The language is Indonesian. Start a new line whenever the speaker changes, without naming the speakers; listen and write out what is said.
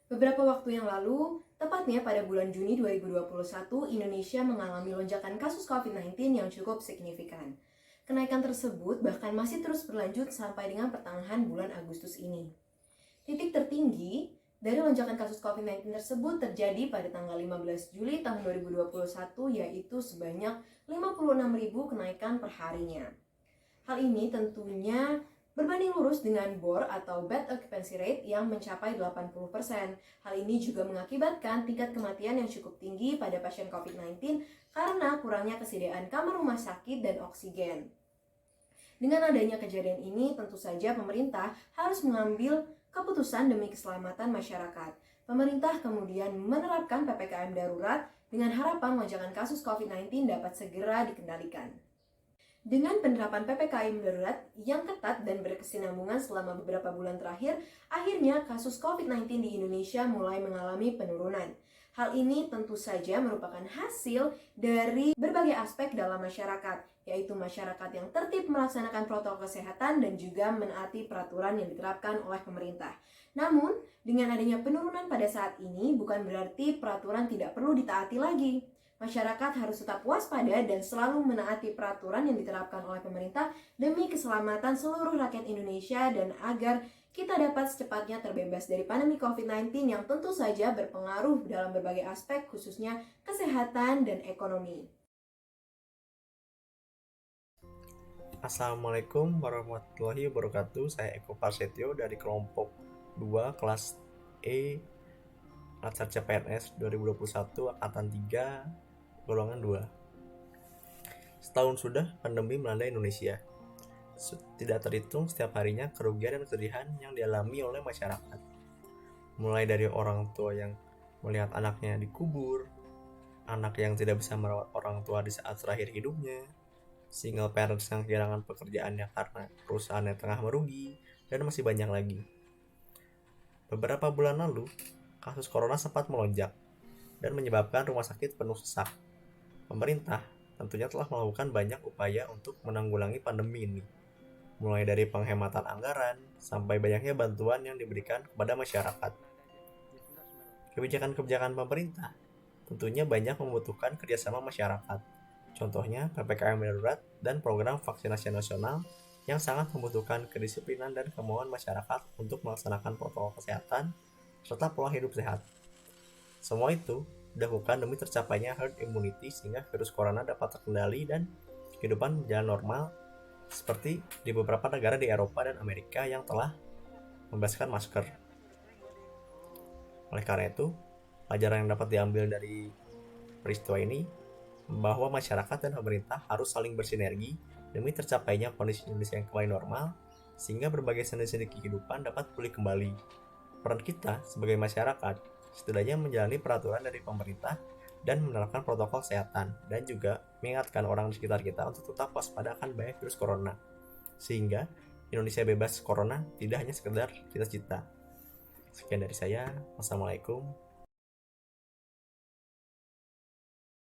Beberapa waktu yang lalu, tepatnya pada bulan Juni 2021, Indonesia mengalami lonjakan kasus COVID-19 yang cukup signifikan. Kenaikan tersebut bahkan masih terus berlanjut sampai dengan pertengahan bulan Agustus ini. Titik tertinggi dari lonjakan kasus COVID-19 tersebut terjadi pada tanggal 15 Juli tahun 2021, yaitu sebanyak 56.000 kenaikan per harinya. Hal ini tentunya berbanding lurus dengan BOR atau Bed Occupancy Rate yang mencapai 80%. Hal ini juga mengakibatkan tingkat kematian yang cukup tinggi pada pasien COVID-19 karena kurangnya kesediaan kamar rumah sakit dan oksigen. Dengan adanya kejadian ini, tentu saja pemerintah harus mengambil keputusan demi keselamatan masyarakat. Pemerintah kemudian menerapkan PPKM darurat dengan harapan lonjakan kasus COVID-19 dapat segera dikendalikan. Dengan penerapan PPKM darurat yang ketat dan berkesinambungan selama beberapa bulan terakhir, akhirnya kasus COVID-19 di Indonesia mulai mengalami penurunan. Hal ini tentu saja merupakan hasil dari berbagai aspek dalam masyarakat, yaitu masyarakat yang tertib melaksanakan protokol kesehatan dan juga menaati peraturan yang diterapkan oleh pemerintah. Namun, dengan adanya penurunan pada saat ini bukan berarti peraturan tidak perlu ditaati lagi. Masyarakat harus tetap waspada dan selalu menaati peraturan yang diterapkan oleh pemerintah demi keselamatan seluruh rakyat Indonesia dan agar kita dapat secepatnya terbebas dari pandemi COVID-19 yang tentu saja berpengaruh dalam berbagai aspek khususnya kesehatan dan ekonomi.
Assalamualaikum warahmatullahi wabarakatuh. Saya Eko Prasetyo dari kelompok 2 kelas E Latsar CPNS 2021 angkatan 3 golongan 2. Setahun sudah pandemi melanda Indonesia. Tidak terhitung setiap harinya kerugian dan kesedihan yang dialami oleh masyarakat. Mulai dari orang tua yang melihat anaknya dikubur, anak yang tidak bisa merawat orang tua di saat terakhir hidupnya, single parents yang kehilangan pekerjaannya karena perusahaannya tengah merugi, dan masih banyak lagi. Beberapa bulan lalu, kasus corona sempat melonjak dan menyebabkan rumah sakit penuh sesak. Pemerintah tentunya telah melakukan banyak upaya untuk menanggulangi pandemi ini, mulai dari penghematan anggaran sampai banyaknya bantuan yang diberikan kepada masyarakat. Kebijakan-kebijakan pemerintah tentunya banyak membutuhkan kerjasama masyarakat. Contohnya PPKM darurat dan program vaksinasi nasional yang sangat membutuhkan kedisiplinan dan kemauan masyarakat untuk melaksanakan protokol kesehatan serta pola hidup sehat. Semua itu dilakukan demi tercapainya herd immunity sehingga virus corona dapat terkendali dan kehidupan berjalan normal seperti di beberapa negara di Eropa dan Amerika yang telah membebaskan masker. Oleh karena itu, pelajaran yang dapat diambil dari peristiwa ini bahwa masyarakat dan pemerintah harus saling bersinergi demi tercapainya kondisi Indonesia yang kembali normal sehingga berbagai sendi-sendi kehidupan dapat pulih kembali. Peran kita sebagai masyarakat setidaknya menjalani peraturan dari pemerintah dan menerapkan protokol kesehatan dan juga mengingatkan orang di sekitar kita untuk tetap waspada akan bahaya virus corona sehingga Indonesia bebas corona tidak hanya sekedar cita-cita. Sekian dari saya. Wassalamualaikum